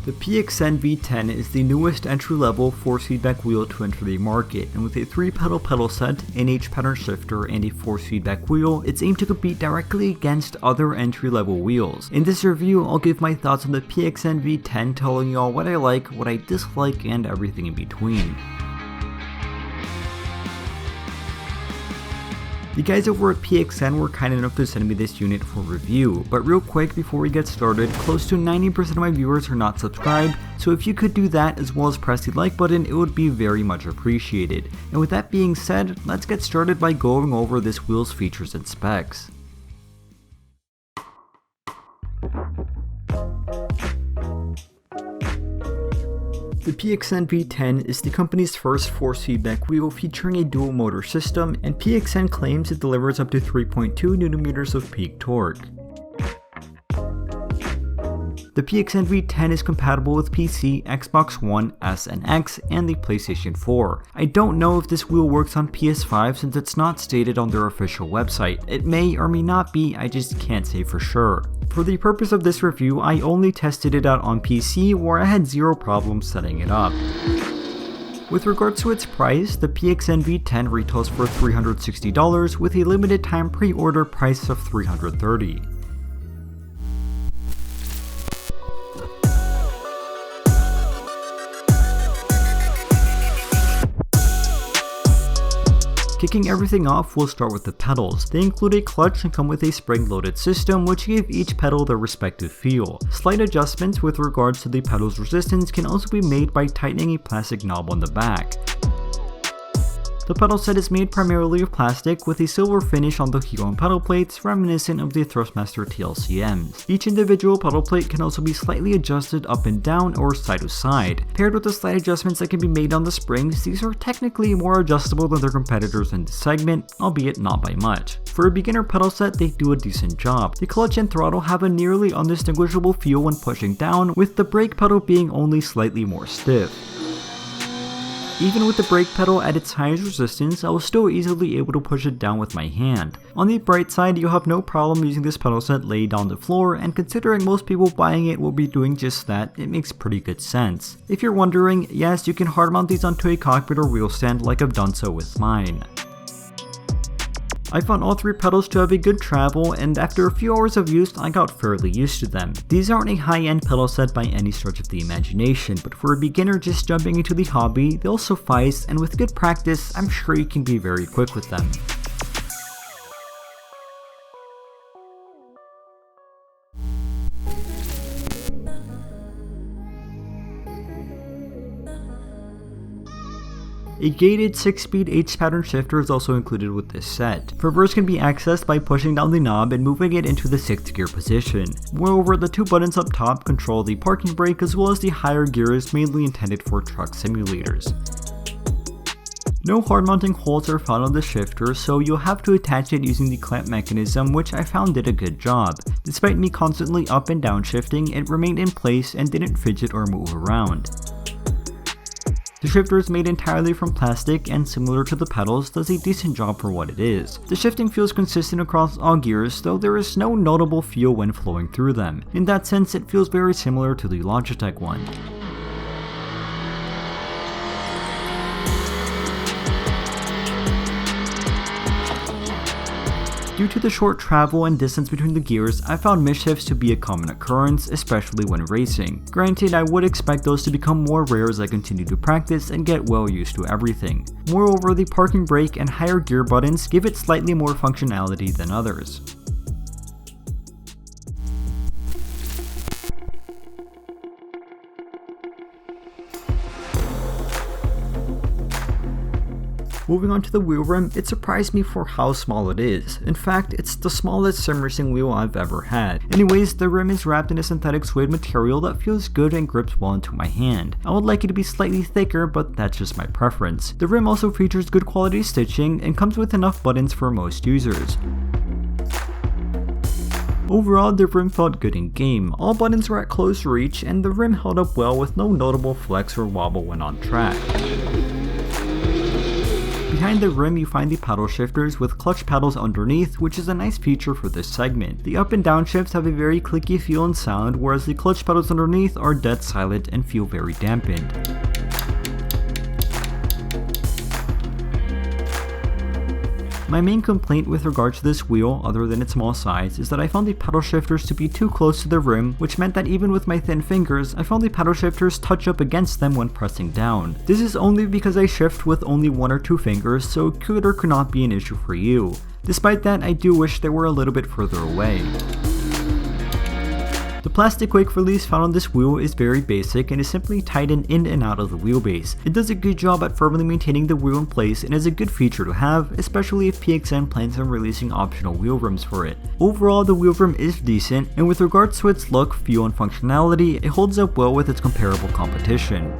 The PXN V10 is the newest entry-level force-feedback wheel to enter the market, and with a 3-pedal pedal set, an H-pattern shifter, and a force-feedback wheel, it's aimed to compete directly against other entry-level wheels. In this review, I'll give my thoughts on the PXN V10, telling y'all what I like, what I dislike, and everything in between. The guys over at PXN were kind enough to send me this unit for review, but real quick before we get started, close to 90% of my viewers are not subscribed, so if you could do that as well as press the like button, it would be very much appreciated. And with that being said, let's get started by going over this wheel's features and specs. The PXN V10 is the company's first force feedback wheel featuring a dual motor system, and PXN claims it delivers up to 3.2 Nm of peak torque. The PXN V10 is compatible with PC, Xbox One, S and X, and the PlayStation 4. I don't know if this wheel works on PS5 since it's not stated on their official website. It may or may not be, I just can't say for sure. For the purpose of this review, I only tested it out on PC where I had zero problems setting it up. With regards to its price, the PXN V10 retails for $360 with a limited time pre-order price of $330. Kicking everything off, we'll start with the pedals. They include a clutch and come with a spring-loaded system which give each pedal their respective feel. Slight adjustments with regards to the pedal's resistance can also be made by tightening a plastic knob on the back. The pedal set is made primarily of plastic with a silver finish on the heel and pedal plates reminiscent of the Thrustmaster TLCMs. Each individual pedal plate can also be slightly adjusted up and down or side to side. Paired with the slight adjustments that can be made on the springs, these are technically more adjustable than their competitors in the segment, albeit not by much. For a beginner pedal set, they do a decent job. The clutch and throttle have a nearly undistinguishable feel when pushing down, with the brake pedal being only slightly more stiff. Even with the brake pedal at its highest resistance, I was still easily able to push it down with my hand. On the bright side, you'll have no problem using this pedal set laid on the floor, and considering most people buying it will be doing just that, it makes pretty good sense. If you're wondering, yes, you can hard mount these onto a cockpit or wheel stand like I've done so with mine. I found all 3 pedals to have a good travel, and after a few hours of use, I got fairly used to them. These aren't a high-end pedal set by any stretch of the imagination, but for a beginner just jumping into the hobby, they'll suffice, and with good practice, I'm sure you can be very quick with them. A gated 6-speed H-pattern shifter is also included with this set. Reverse can be accessed by pushing down the knob and moving it into the 6th gear position. Moreover, the 2 buttons up top control the parking brake as well as the higher gears mainly intended for truck simulators. No hard mounting holes are found on the shifter, so you'll have to attach it using the clamp mechanism, which I found did a good job. Despite me constantly up and down shifting, it remained in place and didn't fidget or move around. The shifter is made entirely from plastic and, similar to the pedals, does a decent job for what it is. The shifting feels consistent across all gears, though there is no notable feel when flowing through them. In that sense, it feels very similar to the Logitech one. Due to the short travel and distance between the gears, I found misshifts to be a common occurrence, especially when racing. Granted, I would expect those to become more rare as I continue to practice and get well used to everything. Moreover, the parking brake and higher gear buttons give it slightly more functionality than others. Moving on to the wheel rim, it surprised me for how small it is. In fact, it's the smallest sim racing wheel I've ever had. Anyways, the rim is wrapped in a synthetic suede material that feels good and grips well into my hand. I would like it to be slightly thicker, but that's just my preference. The rim also features good quality stitching and comes with enough buttons for most users. Overall, the rim felt good in game. All buttons were at close reach, and the rim held up well with no notable flex or wobble when on track. Behind the rim you find the paddle shifters with clutch paddles underneath, which is a nice feature for this segment. The up and down shifts have a very clicky feel and sound, whereas the clutch paddles underneath are dead silent and feel very dampened. My main complaint with regards to this wheel, other than its small size, is that I found the paddle shifters to be too close to the rim, which meant that even with my thin fingers, I found the paddle shifters touch up against them when pressing down. This is only because I shift with only 1 or 2 fingers, so could or could not be an issue for you. Despite that, I do wish they were a little bit further away. The plastic quick release found on this wheel is very basic and is simply tightened in and out of the wheelbase. It does a good job at firmly maintaining the wheel in place and is a good feature to have, especially if PXN plans on releasing optional wheel rims for it. Overall, the wheel rim is decent, and with regards to its look, feel, and functionality, it holds up well with its comparable competition.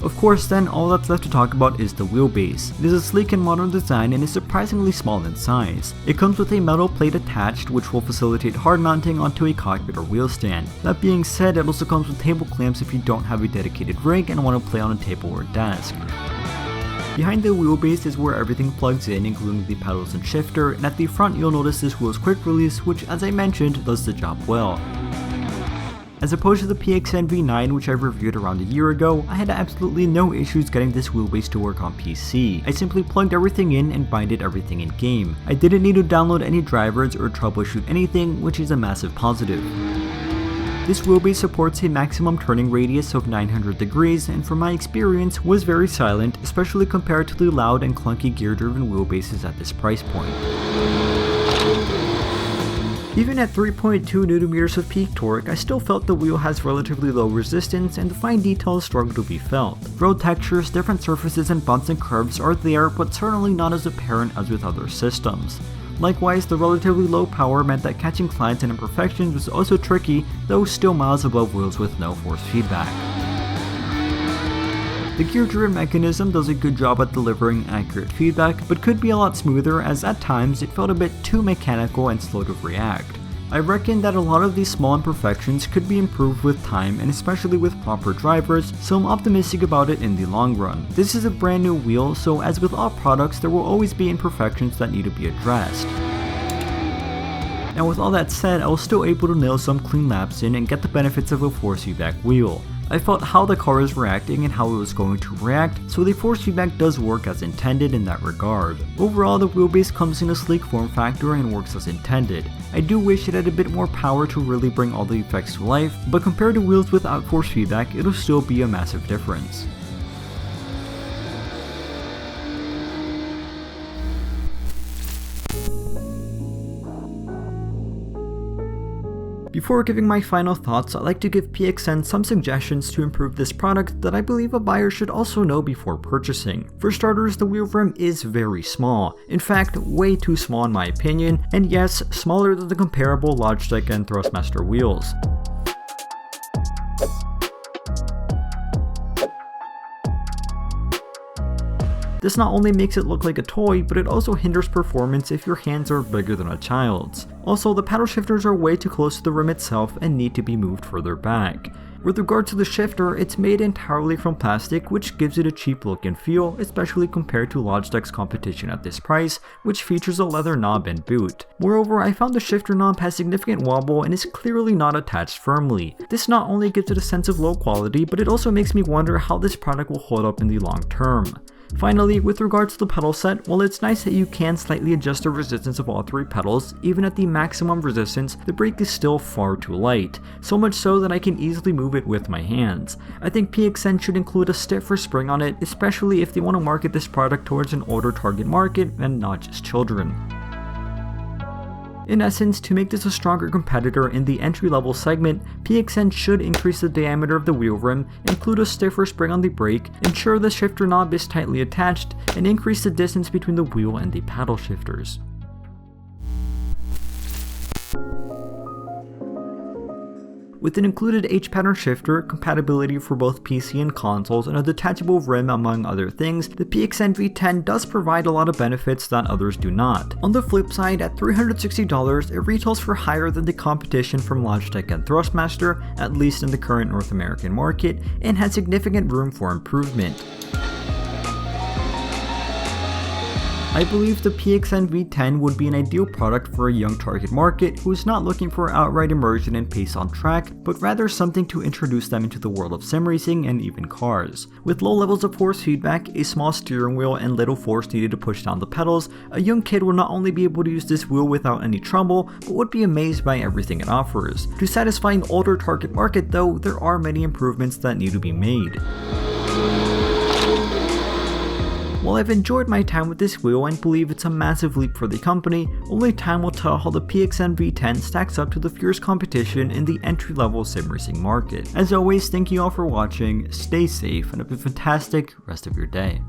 Of course then, all that's left to talk about is the wheelbase. It is a sleek and modern design and is surprisingly small in size. It comes with a metal plate attached which will facilitate hard mounting onto a cockpit or wheel stand. That being said, it also comes with table clamps if you don't have a dedicated rig and want to play on a table or desk. Behind the wheelbase is where everything plugs in, including the pedals and shifter, and at the front you'll notice this wheel's quick release, which as I mentioned does the job well. As opposed to the PXN V10, which I reviewed around a year ago, I had absolutely no issues getting this wheelbase to work on PC. I simply plugged everything in and binded everything in game. I didn't need to download any drivers or troubleshoot anything, which is a massive positive. This wheelbase supports a maximum turning radius of 900 degrees and from my experience was very silent, especially compared to the loud and clunky gear-driven wheelbases at this price point. Even at 3.2 Nm of peak torque, I still felt the wheel has relatively low resistance and the fine details struggle to be felt. Road textures, different surfaces, and bumps and curves are there, but certainly not as apparent as with other systems. Likewise, the relatively low power meant that catching slides and imperfections was also tricky, though still miles above wheels with no force feedback. The gear-driven mechanism does a good job at delivering accurate feedback, but could be a lot smoother as at times it felt a bit too mechanical and slow to react. I reckon that a lot of these small imperfections could be improved with time and especially with proper drivers, so I'm optimistic about it in the long run. This is a brand new wheel, so as with all products there will always be imperfections that need to be addressed. Now with all that said, I was still able to nail some clean laps in and get the benefits of a force feedback wheel. I felt how the car is reacting and how it was going to react, so the force feedback does work as intended in that regard. Overall, the wheelbase comes in a sleek form factor and works as intended. I do wish it had a bit more power to really bring all the effects to life, but compared to wheels without force feedback, it'll still be a massive difference. Before giving my final thoughts, I'd like to give PXN some suggestions to improve this product that I believe a buyer should also know before purchasing. For starters, the wheel rim is very small. In fact, way too small in my opinion, and yes, smaller than the comparable Logitech and Thrustmaster wheels. This not only makes it look like a toy, but it also hinders performance if your hands are bigger than a child's. Also, the paddle shifters are way too close to the rim itself and need to be moved further back. With regard to the shifter, it's made entirely from plastic, which gives it a cheap look and feel, especially compared to Logitech's competition at this price, which features a leather knob and boot. Moreover, I found the shifter knob has significant wobble and is clearly not attached firmly. This not only gives it a sense of low quality, but it also makes me wonder how this product will hold up in the long term. Finally, with regards to the pedal set, while it's nice that you can slightly adjust the resistance of all 3 pedals, even at the maximum resistance, the brake is still far too light, so much so that I can easily move it with my hands. I think PXN should include a stiffer spring on it, especially if they want to market this product towards an older target market and not just children. In essence, to make this a stronger competitor in the entry-level segment, PXN should increase the diameter of the wheel rim, include a stiffer spring on the brake, ensure the shifter knob is tightly attached, and increase the distance between the wheel and the paddle shifters. With an included H-pattern shifter, compatibility for both PC and consoles, and a detachable rim among other things, the PXN V10 does provide a lot of benefits that others do not. On the flip side, at $360, it retails for higher than the competition from Logitech and Thrustmaster, at least in the current North American market, and has significant room for improvement. I believe the PXN V10 would be an ideal product for a young target market who is not looking for outright immersion and pace on track, but rather something to introduce them into the world of sim racing and even cars. With low levels of force feedback, a small steering wheel, and little force needed to push down the pedals, a young kid will not only be able to use this wheel without any trouble, but would be amazed by everything it offers. To satisfy an older target market though, there are many improvements that need to be made. While I've enjoyed my time with this wheel and believe it's a massive leap for the company, only time will tell how the PXN V10 stacks up to the fierce competition in the entry-level sim racing market. As always, thank you all for watching, stay safe, and have a fantastic rest of your day.